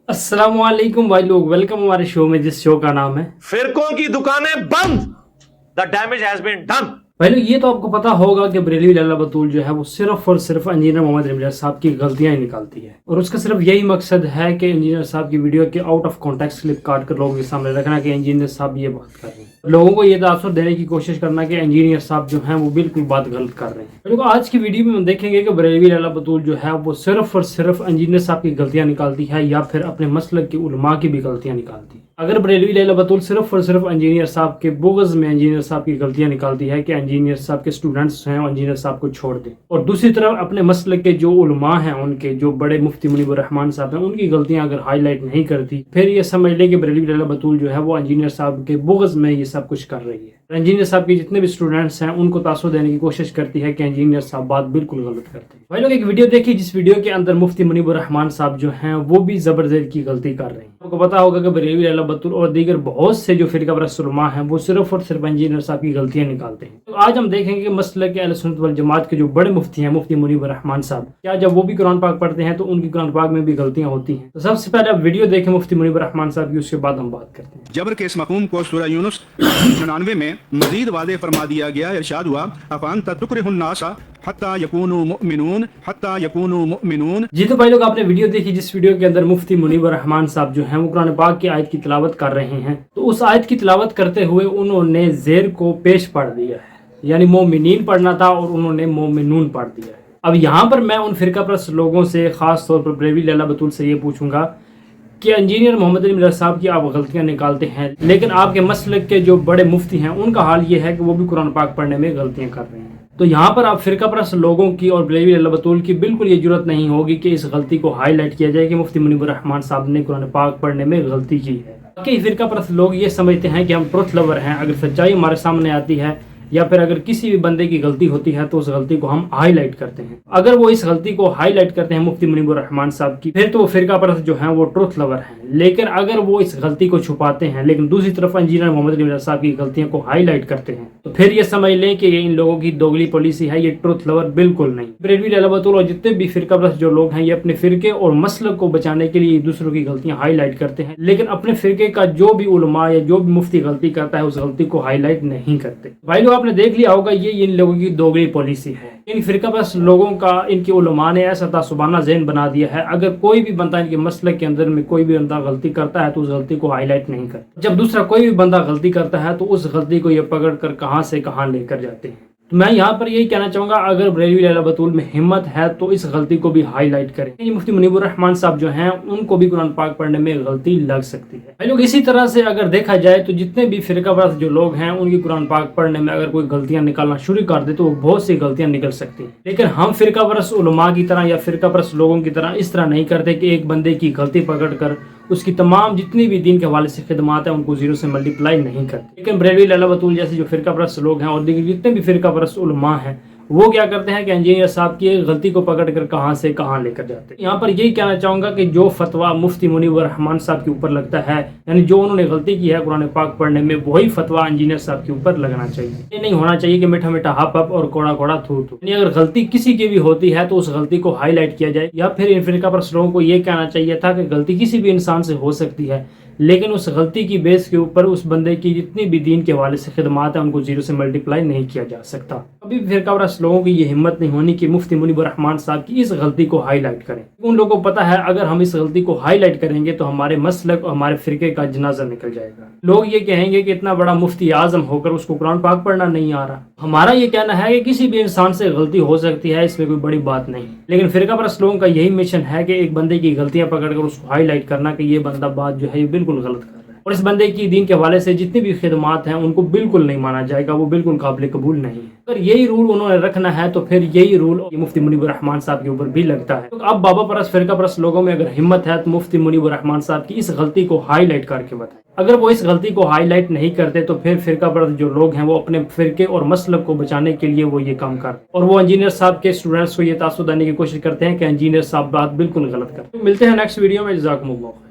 अस्सलाम वालेकुम भाई लोग, वेलकम हमारे शो में, जिस शो का नाम है फिरकों की दुकानें बंद। The damage has been done. भाई लोग, ये तो आपको पता होगा कि बरेलवी लैला बतूल जो है वो सिर्फ और सिर्फ इंजीनियर मोहम्मद रमजान साहब की गलतियां ही निकालती है, और उसका सिर्फ यही मकसद है कि इंजीनियर साहब की वीडियो के आउट ऑफ कॉन्टेक्स्ट क्लिप काट कर लोगों के सामने रखना कि इंजीनियर साहब ये बात कर रहे हैं, लोगों को ये तासुर देने की कोशिश करना कि इंजीनियर साहब जो हैं वो बिल्कुल बात गलत कर रहे हैं। लोग आज की वीडियो में हम देखेंगे कि बरेलवी लैला बतूल जो है वो सिर्फ और सिर्फ इंजीनियर साहब की गलतियां निकालती है या फिर अपने मसलक के उलमा की भी गलतियां निकालती है। अगर बरेलवी लैला बतूल सिर्फ और सिर्फ इंजीनियर साहब के बुग़्ज़ में इंजीनियर साहब की गलतियां निकालती है कि इंजीनियर साहब के स्टूडेंट्स हैं और इंजीनियर साहब को छोड़ दें, और दूसरी तरफ अपने मसलक के जो उलमा हैं, उनके जो बड़े मुफ्ती मुनीबुर रहमान साहब हैं, उनकी गलतियां अगर हाईलाइट नहीं करती, फिर ये समझ ले कि बरेलवी लैला बतूल जो है वो इंजीनियर साहब के बुग़्ज़ में ये सब कुछ कर रही है। इंजीनियर साहब के जितने भी स्टूडेंट्स हैं उनको तासुर देने की कोशिश करती है कि इंजीनियर साहब बात बिल्कुल गलत करते हैं। भाई लोग, एक वीडियो देखिए जिस वीडियो के अंदर मुफ्ती मुनीबुर रहमान साहब जो हैं वो भी जबरदस्त की गलती कर रहे हैं। आपको पता होगा कि बरेलवी लैला बतूल और दीगर बहुत से जो फिरका परस्त उलमा हैं वो सिर्फ और सिर्फ इंजीनियर साहब की गलतियां निकालते हैं। तो आज हम देखेंगे कि मसलक के अहले सुन्नत वल जमात के जो बड़े मुफ्ती हैं मुफ्ती मुनीबुर रहमान साहब, क्या जब वो भी कुरान पाक पढ़ते हैं तो उनकी कुरान पाक में भी गलतियां होती हैं। तो सबसे पहले आप वीडियो देखें मुफ्ती मुनीबुर रहमान साहब की, उसके बाद हम बात करते हैं। जबर के इस मफ़हूम को सूरह यूनुस 99 में मजीद वाज़ेह फरमा दिया गया। इरशाद हुआ, अफ़अन्ता तुकरिहुन्नासा हत्ता यकूनू मुअमिनून हत्ता यकूनू मुअमिनून। जी तो भाई लोग, आपने वीडियो देखी जिस वीडियो के अंदर मुफ्ती मुनीबुर रहमान साहब जो हैं वो कुरान पाक की आयत की तिलावत कर रहे हैं। तो उस आयत की तिलावत करते हुए उन्होंने ज़ेर को पेश पढ़ दिया है, यानी मोमिनीन पढ़ना था और उन्होंने मोमिनून पढ़ दिया है। अब यहाँ पर मैं उन फिरका परस्त लोगों से, खास तौर पर बरेलवी लैला बतूल से ये पूछूंगा कि इंजीनियर मोहम्मद रमजान साहब की आप गलतियां निकालते हैं, लेकिन आपके मसलक के जो बड़े मुफ्ती हैं उनका हाल ये है कि वो भी कुरान पाक पढ़ने में गलतियां कर रहे हैं। तो यहाँ पर आप फिरका परस्त लोगों की और बरेलवी लैला बतूल की बिल्कुल ये जरूरत नहीं होगी कि इस गलती को हाईलाइट किया जाए कि मुफ्ती मुनीबुर रहमान साहब ने कुरान पाक पढ़ने में गलती की है। बाकी फिरका परस्त लोग ये समझते हैं कि हम ट्रुथ लवर हैं, अगर सच्चाई हमारे सामने आती है या फिर अगर किसी भी बंदे की गलती होती है तो उस गलती को हम हाईलाइट करते हैं। अगर वो इस गलती को हाईलाइट करते हैं मुफ्ती मुनीबुर रहमान साहब की, फिर तो वो फिरका परस्त जो हैं वो ट्रुथ लवर हैं। लेकिन अगर वो इस गलती को छुपाते हैं लेकिन दूसरी तरफ इंजीनियर मोहम्मद रमजान साहब की गलतियों को हाईलाइट करते हैं, तो फिर ये समझ लें कि ये इन लोगों की दोगली पॉलिसी है, ये ट्रुथ लवर बिल्कुल नहीं। बरेलवी लैला बतूल और जितने भी फिरका परस्त जो लोग हैं ये अपने फिरके और मसलक को बचाने के लिए दूसरों की गलतियां हाईलाइट करते हैं, लेकिन अपने फिरके का जो भी उलमा या जो भी मुफ्ती गलती करता है उस गलती को हाईलाइट नहीं करते। भाई लोग, आपने देख लिया होगा ये इन लोगों की दोगली पॉलिसी है। इन फिरका परस्त लोगों का इनके उलमा ने ऐसा तासुबाना ज़हन बना दिया है, अगर कोई भी बंदा इनके मसलक के अंदर में कोई भी बंदा गलती करता है तो उस गलती को हाईलाइट नहीं करता। जब दूसरा कोई भी बंदा गलती करता है तो उस गलती को ये पकड़ कर कहां से कहां लेकर जाते हैं। तो मैं यहाँ पर यही कहना चाहूंगा, अगर बरेलवी लैला बतूल में हिम्मत है तो इस गलती को भी हाईलाइट करें। ये मुफ्ती मुनीबुर रहमान साहब जो हैं उनको भी कुरान पाक पढ़ने में गलती लग सकती है। भाई लोग, इसी तरह से अगर देखा जाए तो जितने भी फिरका परस्त जो लोग हैं उनकी कुरान पाक पढ़ने में अगर कोई गलतियां निकालना शुरू कर दे तो वो बहुत सी गलतियां निकल सकती हैं। लेकिन हम फिरका परस्त उलमा की तरह या फिरका परस्त लोगों की तरह इस तरह नहीं करते कि एक बंदे की गलती पकड़ कर उसकी तमाम जितनी भी दीन के हवाले से खिदमात है उनको जीरो से मल्टीप्लाई नहीं करते। लेकिन बरेलवी लैला बतूल जैसे जो फिरका परस्त लोग हैं और जितने भी फिरका परस्त उलमा हैं वो क्या करते हैं कि इंजीनियर साहब की गलती को पकड़ कर कहां से कहां लेकर जाते हैं। यहाँ पर यही कहना चाहूंगा कि जो फतवा मुफ्ती मुनीबुर रहमान साहब के ऊपर लगता है, यानी जो उन्होंने गलती की है कुरान पाक पढ़ने में, वही फतवा इंजीनियर साहब के ऊपर लगना चाहिए। ये नहीं होना चाहिए कि मीठा मीठा हप हप और कोड़ा कोड़ा थू थू। यानी अगर गलती किसी की भी होती है तो उस गलती को हाईलाइट किया जाए, या फिर इन फिरका परस्त लोगों को ये कहना चाहिए था कि गलती किसी भी इंसान से हो सकती है, लेकिन उस गलती की बेस के ऊपर उस बंदे की जितनी भी दीन के हवाले से खिदमात है उनको जीरो से मल्टीप्लाई नहीं किया जा सकता। अभी फिरका परस्त लोगों की ये हिम्मत नहीं होनी कि मुफ्ती मुनीबुर रहमान साहब की इस गलती को हाईलाइट करें। उन लोगों को पता है अगर हम इस गलती को हाईलाइट करेंगे तो हमारे मसलक और हमारे फिरके का जनाजा निकल जाएगा। लोग ये कहेंगे कि इतना बड़ा मुफ्ती आजम होकर उसको कुरान पाक पढ़ना नहीं आ रहा। हमारा ये कहना है कि किसी भी इंसान से गलती हो सकती है, इसमें कोई बड़ी बात नहीं। लेकिन फिरका परस्त लोगों का यही मिशन है कि एक बंदे की गलतियां पकड़कर उसको हाईलाइट करना कि ये बंदा बात जो है ये बिल्कुल गलत कर रहा है, और इस बंदे की दीन के हवाले से जितनी भी खिदमात हैं उनको बिल्कुल नहीं माना जाएगा, वो बिल्कुल काबिल कबूल नहीं है। अगर यही रूल उन्होंने रखना है तो फिर यही रूल मुफ्ती मुनीबुर रहमान साहब के ऊपर भी लगता है। तो अब बाबा परस्त फिरका परस्त लोगों में अगर हिम्मत है तो मुफ्ती मुनीबुर रहमान साहब की इस गलती को हाईलाइट करके बताएं। अगर वो इस गलती को हाईलाइट नहीं करते तो फिर फिरका परस्त जो लोग हैं वो अपने फिरके और मसलक को बचाने के लिए वो ये काम करते और वो इंजीनियर साहब के स्टूडेंट्स को ये तासुर देने की कोशिश करते हैं कि इंजीनियर साहब बात बिल्कुल गलत करते हैं। मिलते हैं नेक्स्ट वीडियो में। जज़ाकुमुल्लाह।